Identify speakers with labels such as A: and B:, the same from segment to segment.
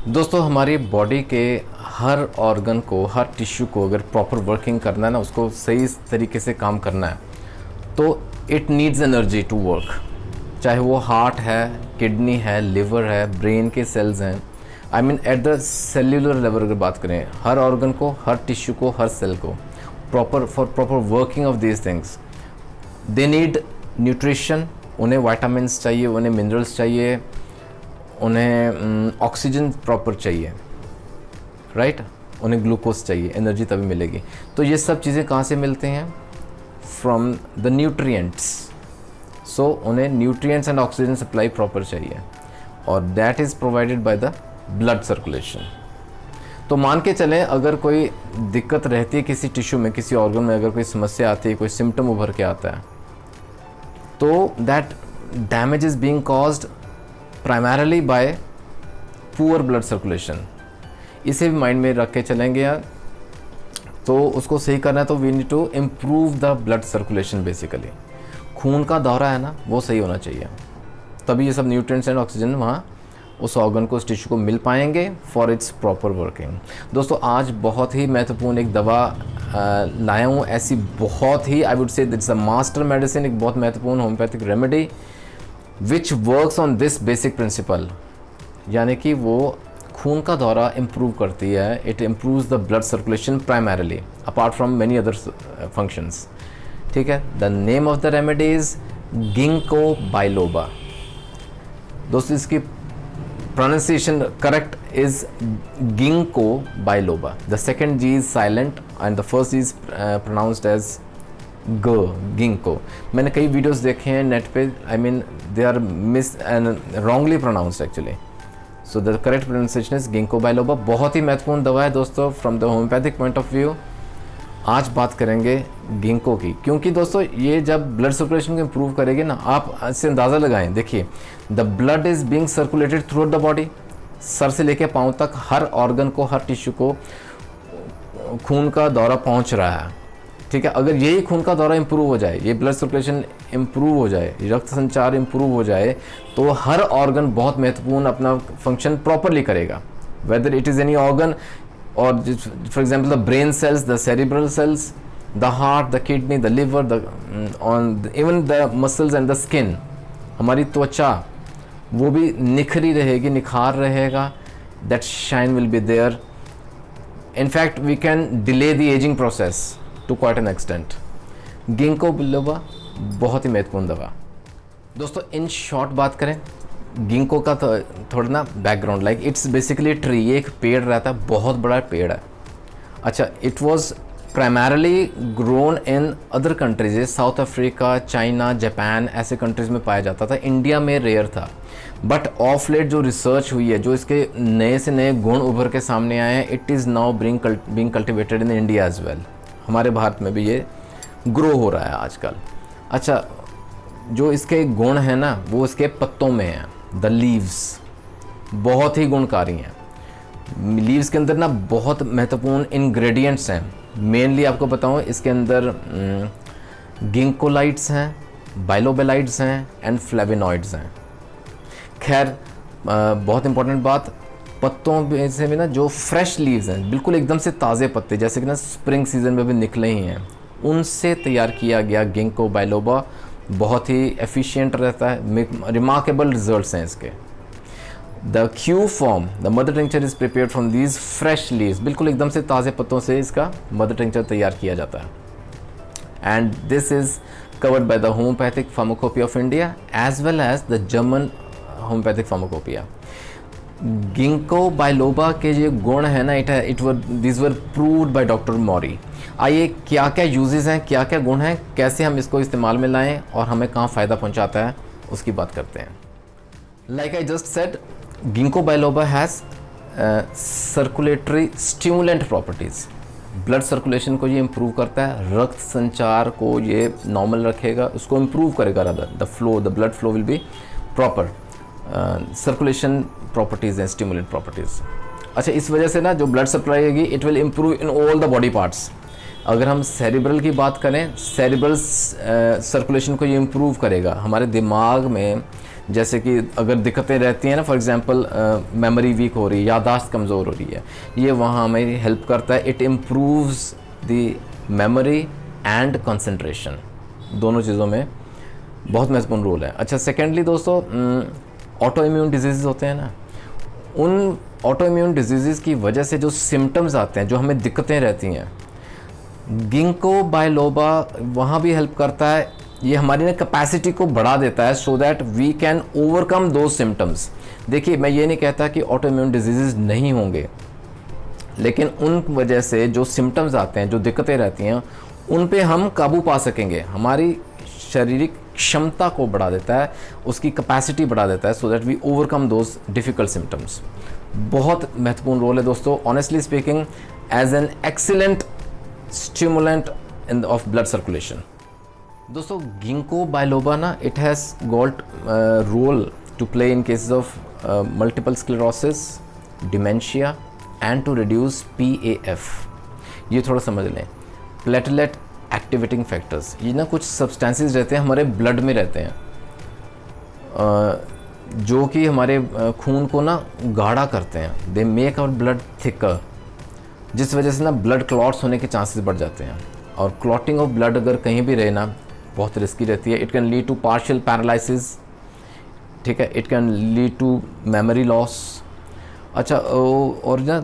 A: दोस्तों हमारी बॉडी के हर ऑर्गन को, हर टिश्यू को अगर प्रॉपर वर्किंग करना है ना, उसको सही तरीके से काम करना है तो it needs energy to work. चाहे वो हार्ट है, किडनी है, लिवर है, ब्रेन के सेल्स हैं, I mean at the cellular level अगर बात करें, हर ऑर्गन को, हर टिश्यू को, हर सेल को proper working of these things they need nutrition. उन्हें वाइटामिन्स चाहिए, उन्हें मिनरल्स चाहिए, उन्हें ऑक्सीजन प्रॉपर चाहिए, राइट? उन्हें ग्लूकोज चाहिए, एनर्जी तभी मिलेगी। तो ये सब चीज़ें कहाँ से मिलते हैं? From the nutrients. सो उन्हें nutrients and oxygen supply proper चाहिए और that is provided by the blood circulation. तो मान के चलें अगर कोई दिक्कत रहती है किसी टिश्यू में, किसी ऑर्गन में, अगर कोई समस्या आती है, कोई सिम्टम उभर के आता है, तो that damage is being caused primarily bye poor blood circulation. इसे भी माइंड में रख के चलेंगे यार, तो उसको सही करना है तो we need to improve the blood circulation. Basically खून का दौरा है ना, वो सही होना चाहिए, तभी ये सब न्यूट्रिएंट्स एंड ऑक्सीजन वहाँ उस ऑर्गन को, उस टिश्यू को मिल पाएंगे फॉर इट्स प्रॉपर वर्किंग। दोस्तों आज बहुत ही महत्वपूर्ण एक दवा लाया हूँ, ऐसी बहुत ही, I would say it's a master medicine, एक बहुत महत्वपूर्ण homeopathic remedy which works on this basic principle, यानी कि वो खून का दौरा इम्प्रूव करती है। It improves the blood circulation primarily apart from many other functions. ठीक है, the name of the remedy is Ginkgo biloba. दोस्तों इसकी pronunciation correct is ginkgo biloba. The second G is silent and the first G is pronounced as ginkgo. मैंने कई videos देखे हैं net पे, I mean they are miss and wrongly pronounced actually. So the correct pronunciation is ginkgo biloba. बहुत ही महत्वपूर्ण दवा है दोस्तों from the homeopathic point of view। आज बात करेंगे गिंको की, क्योंकि दोस्तों ये जब ब्लड सर्कुलेशन को इम्प्रूव करेगी ना, आप इससे अंदाज़ा लगाएं। देखिए the blood is being circulated through out the body, sir से लेके पाँव तक हर ऑर्गन को, हर टिश्यू को खून का दौरा पहुंच रहा है। ठीक है, अगर यही खून का दौरा इम्प्रूव हो जाए, ये ब्लड सर्कुलेशन इम्प्रूव हो जाए, रक्त संचार इम्प्रूव हो जाए, तो हर ऑर्गन बहुत महत्वपूर्ण अपना फंक्शन प्रॉपरली करेगा। Whether it is any organ, or for example the brain cells, the cerebral cells, the heart, the kidney, the liver, even the muscles and the skin, हमारी त्वचा वो भी निखरी रहेगी, निखार रहेगा, that shine will be there. In fact we can delay the aging process to quite an extent. Ginkgo biloba बहुत ही महत्वपूर्ण दवा। दोस्तों इन शॉर्ट बात करें गिंको का, थोड़ा ना background, like it's basically tree, ये एक पेड़ रहता है, बहुत बड़ा पेड़ है। अच्छा, it was primarily grown in other countries, south Africa, China, Japan, ऐसे कंट्रीज़ में पाया जाता था। इंडिया में रेयर था, बट ऑफ लेट जो रिसर्च हुई है, जो इसके नए से नए गुण उभर के सामने आए हैं, it is now being cultivated in India as well. हमारे भारत में भी ये ग्रो हो रहा है आजकल। अच्छा, जो इसके गुण हैं ना, वो इसके पत्तों में हैं। द लीव्स बहुत ही गुणकारी हैं। लीव्स के अंदर ना बहुत महत्वपूर्ण इंग्रेडिएंट्स हैं। मेनली आपको बताऊं, इसके अंदर गिंकोलाइट्स हैं, बाइलोबेलाइट्स हैं एंड फ्लेविनॉइड्स हैं। खैर बहुत इंपॉर्टेंट बात, पत्तों में से भी ना जो फ्रेश लीव्स हैं, बिल्कुल एकदम से ताज़े पत्ते, जैसे कि ना स्प्रिंग सीजन में भी निकले ही हैं, उनसे तैयार किया गया गिंको बाइलोबा बहुत ही एफिशिएंट रहता है। रिमार्केबल रिजल्ट्स हैं इसके। The Q form, the mother tincture is prepared from these fresh leaves, बिल्कुल एकदम से ताज़े पत्तों से इसका मदर टिंक्चर तैयार किया जाता है। And this is covered by the homeopathic pharmacopoeia of India as well as the German homeopathic pharmacopoeia. Ginkgo biloba के जो गुण है ना, this were proved by doctor Mauri. आइए क्या क्या यूजेस हैं, क्या क्या गुण हैं, कैसे हम इसको इस्तेमाल में लाएं और हमें कहाँ फ़ायदा पहुंचाता है, उसकी बात करते हैं। Like I just said, ginkgo biloba has circulatory stimulant properties. Blood circulation को ये इम्प्रूव करता है, रक्त संचार को ये नॉर्मल रखेगा, उसको इम्प्रूव करेगा। Rather the flow, the blood flow will be proper. Circulation properties हैं, स्टिमुलेंट प्रॉपर्टीज़। अच्छा, इस वजह से ना जो ब्लड सप्लाई होगी, it will improve in all the body parts. अगर हम सेरिब्रल की बात करें, सेरिब्रल सर्कुलेशन को ये इम्प्रूव करेगा। हमारे दिमाग में जैसे कि अगर दिक्कतें रहती हैं ना, फॉर एग्जांपल मेमोरी वीक हो रही है, याददाश्त कमज़ोर हो रही है, ये वहाँ हमें हेल्प करता है। It improves the memory and concentration, दोनों चीज़ों में बहुत महत्वपूर्ण रोल है। अच्छा, सेकेंडली दोस्तों, ऑटो इम्यून डिजीज़ होते हैं ना, उन ऑटो इम्यून डिजीज़ की वजह से जो सिम्टम्स आते हैं, जो हमें दिक्कतें रहती हैं, गिंको बायलोबा वहाँ भी हेल्प करता है। ये हमारी ना कैपेसिटी को बढ़ा देता है so that we can overcome those symptoms. देखिए, मैं ये नहीं कहता कि ऑटो इम्यून डिजीज़ नहीं होंगे, लेकिन उन वजह से जो सिम्टम्स आते हैं, जो दिक्कतें रहती हैं, उन पे हम काबू पा सकेंगे। हमारी शारीरिक क्षमता को बढ़ा देता है, उसकी कैपेसिटी बढ़ा देता है so that we overcome those difficult symptoms. बहुत महत्वपूर्ण रोल है दोस्तों, honestly speaking, as an excellent stimulant in of blood circulation. दोस्तों, गिंको बायलोबा ना, it has got role to play in cases of multiple sclerosis, dementia and to reduce PAF। ये थोड़ा समझ लें, प्लेटलेट एक्टिवेटिंग फैक्टर्स। ये ना कुछ substances रहते हैं, हमारे ब्लड में रहते हैं, जो कि हमारे खून को ना गाढ़ा करते हैं। They make our blood thicker, जिस वजह से ना ब्लड क्लॉट्स होने के चांसेस बढ़ जाते हैं। और क्लॉटिंग ऑफ ब्लड अगर कहीं भी रहे ना, बहुत रिस्की रहती है। It can lead to partial paralysis, ठीक है, it can lead to memory loss. अच्छा, और ना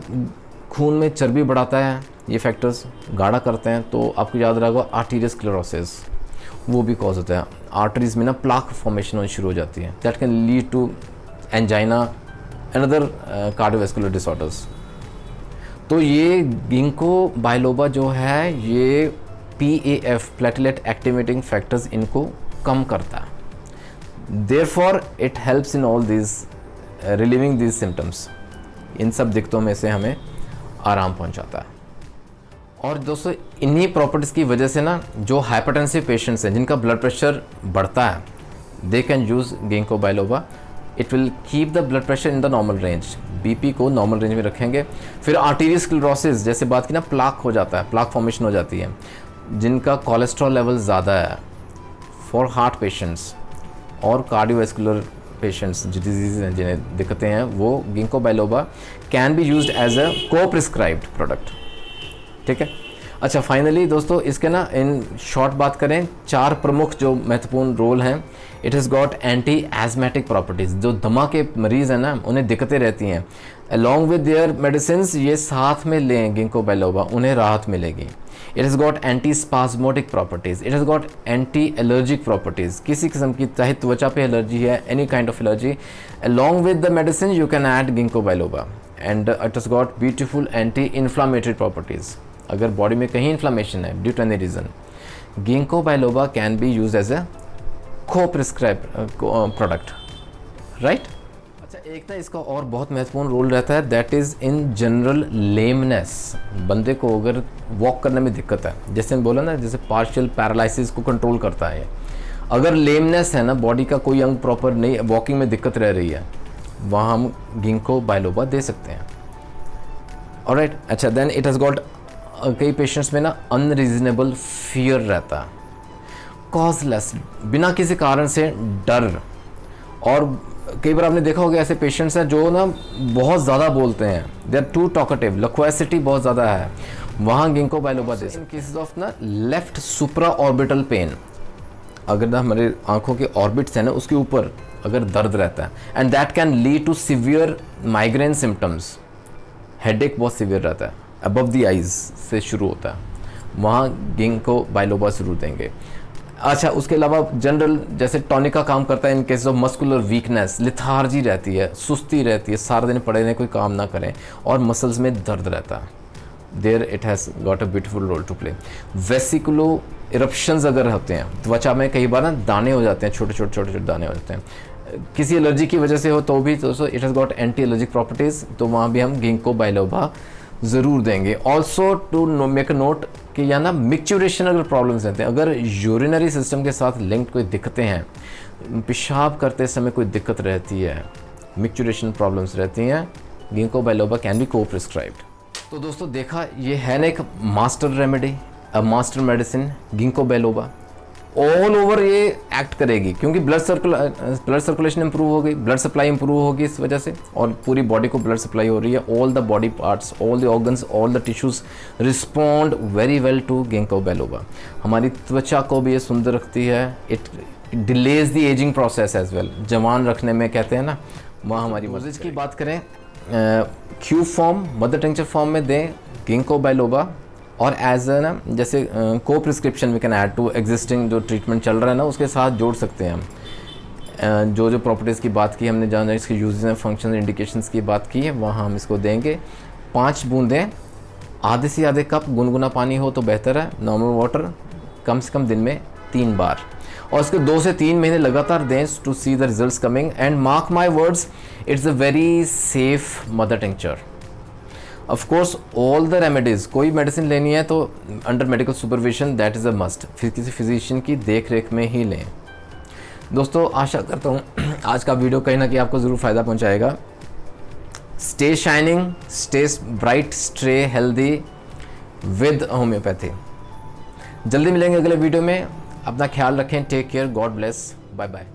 A: खून में चर्बी बढ़ाता है, ये फैक्टर्स गाढ़ा करते हैं। तो आपको याद रहेगा आर्टेरियोस्क्लेरोसिस, वो भी कॉज होता है। आर्टरीज में ना प्लाक फॉर्मेशन होनी शुरू हो जाती है, that can lead to angina and other cardiovascular disorders. तो ये गिंको बायलोबा जो है, ये PAF, प्लेटलेट एक्टिवेटिंग फैक्टर्स, इनको कम करता है। Therefore it helps in all this relieving this symptoms. इन सब दिक्कतों में से हमें आराम पहुंचाता है। और दोस्तों, इन्हीं प्रॉपर्टीज़ की वजह से ना, जो हाइपरटेंसिव पेशेंट्स हैं, जिनका ब्लड प्रेशर बढ़ता है, they can use ginkgo बायलोबा। It will keep the blood pressure in the normal range, BP को नॉर्मल रेंज में रखेंगे। फिर आर्टेरियोस्क्लेरोसिस, जैसे बात की ना, प्लाक हो जाता है, प्लाक फॉर्मेशन हो जाती है, जिनका कोलेस्ट्रॉल लेवल ज़्यादा है, फॉर हार्ट पेशेंट्स और कार्डियोवैस्कुलर पेशेंट्स, जो डिजीज़ हैं, जिन्हें दिक्कतें हैं, वो ginkgo biloba can be used as a co prescribed product, ठीक है। अच्छा, फाइनली दोस्तों, इसके ना इन शॉर्ट बात करें, 4 प्रमुख जो महत्वपूर्ण रोल हैं। It has got anti asthmatic properties. जो दमा के मरीज़ हैं ना, उन्हें दिक्कतें रहती हैं, अलॉन्ग विद देयर मेडिसिन, ये साथ में लें गिंको बायलोबा, उन्हें राहत मिलेगी। It has got anti spasmodic properties. It has got anti allergic properties. किसी किस्म की, चाहे त्वचा पे एलर्जी है, any kind of allergy, along with the medicine you can add ginkgo biloba. And it has got beautiful anti inflammatory properties. अगर body में कहीं इन्फ्लामेशन है due to any reason, ginkgo biloba can be use as a co prescribe product, right. अच्छा, एक ना इसका और बहुत महत्वपूर्ण रोल रहता है, that is in general lameness. बंदे को अगर वॉक करने में दिक्कत है, जैसे बोला ना, जैसे पार्शियल पैरालिसिस को कंट्रोल करता है। अगर लेमनेस है ना, बॉडी का कोई अंग प्रॉपर नहीं, वॉकिंग में दिक्कत रह रही है, वहाँ हम गिंको बायलोबा दे सकते हैं। ऑलराइट। अच्छा, देन इट हैज़ गॉट, कई पेशेंट्स में ना अनरीजनेबल फियर रहता है, कॉजलेस, बिना किसी कारण से डर। और कई बार आपने देखा होगा ऐसे पेशेंट्स हैं जो ना बहुत ज़्यादा बोलते हैं, दे आर टू टॉकेटिव, लक्वेसिटी बहुत ज़्यादा है, वहाँ ginkgo बायलोबा they. In cases of ना लेफ्ट सुप्रा ऑर्बिटल पेन, अगर ना हमारे आंखों के ऑर्बिट्स हैं ना, उसके ऊपर अगर दर्द रहता है, and that can lead to severe migraine symptoms. Headache बहुत सीवियर रहता है, अबव द आइज से शुरू होता है, वहाँ गिंको बायलोबा जरूर देंगे। अच्छा, उसके अलावा जनरल जैसे टॉनिक का काम करता है in case of muscular weakness, lethargy रहती है, सुस्ती रहती है, सारा दिन पड़े रहें, कोई काम ना करें, और मसल्स में दर्द रहता है, there it has got a beautiful role to play. Vesicular eruptions अगर होते हैं, त्वचा में कई बार ना दाने हो जाते हैं, छोटे छोटे दाने हो जाते हैं, किसी एलर्जी की वजह से हो तो भी, तो it has got anti allergic properties, तो वहाँ भी हम गिंको बायलोबा ज़रूर देंगे। Also to make a note कि या ना मिक्चुरेशन अगर प्रॉब्लम्स रहते हैं, अगर यूरिनरी सिस्टम के साथ लिंक्ड कोई दिक्कतें हैं, पेशाब करते समय कोई दिक्कत रहती है, मिक्चुरेशन प्रॉब्लम्स रहती हैं, गिंको बायलोबा कैन बी को प्रिस्क्राइब्ड। तो दोस्तों देखा, ये है ना एक मास्टर रेमेडी, अ master medicine ginkgo बायलोबा। All over ये एक्ट करेगी, क्योंकि ब्लड सर्कुलेशन इंप्रूव हो गई, ब्लड सप्लाई इंप्रूव होगी इस वजह से, और पूरी बॉडी को ब्लड सप्लाई हो रही है। All the body parts, all the organs, all the tissues respond very well to ginkgo biloba. हमारी त्वचा को भी ये सुंदर रखती है। It delays the ageing process as well, जवान रखने में कहते हैं ना, वहाँ हमारी मदद की बात करें, Q form, mother tincture form में दें गिंको बिलोबा, और एज ए ना जैसे co prescription we can add to existing जो ट्रीटमेंट चल रहा है ना, उसके साथ जोड़ सकते हैं हम। जो जो प्रॉपर्टीज़ की बात की हमने, जाना इसके यूजेस एंड फंक्शन इंडिकेशंस की बात की है, वहाँ हम इसको देंगे। 5 बूंदें, आधे से आधे कप गुनगुना पानी हो तो बेहतर है, नॉर्मल वाटर कम से कम दिन में 3 बार, और इसके 2 से 3 महीने लगातार दें to see the results coming. And mark my words, it's a very safe mother tincture. Of course all the remedies, कोई मेडिसिन लेनी है तो under medical supervision, that is a must, फिर किसी फिजिशियन की देख रेख में ही लें। दोस्तों आशा करता हूँ आज का वीडियो कहीं ना कहीं आपको ज़रूर फ़ायदा पहुँचाएगा। Stay shining, stay bright, stay healthy with homeopathy. जल्दी मिलेंगे अगले वीडियो में, अपना ख्याल रखें, take care, God bless, bye bye.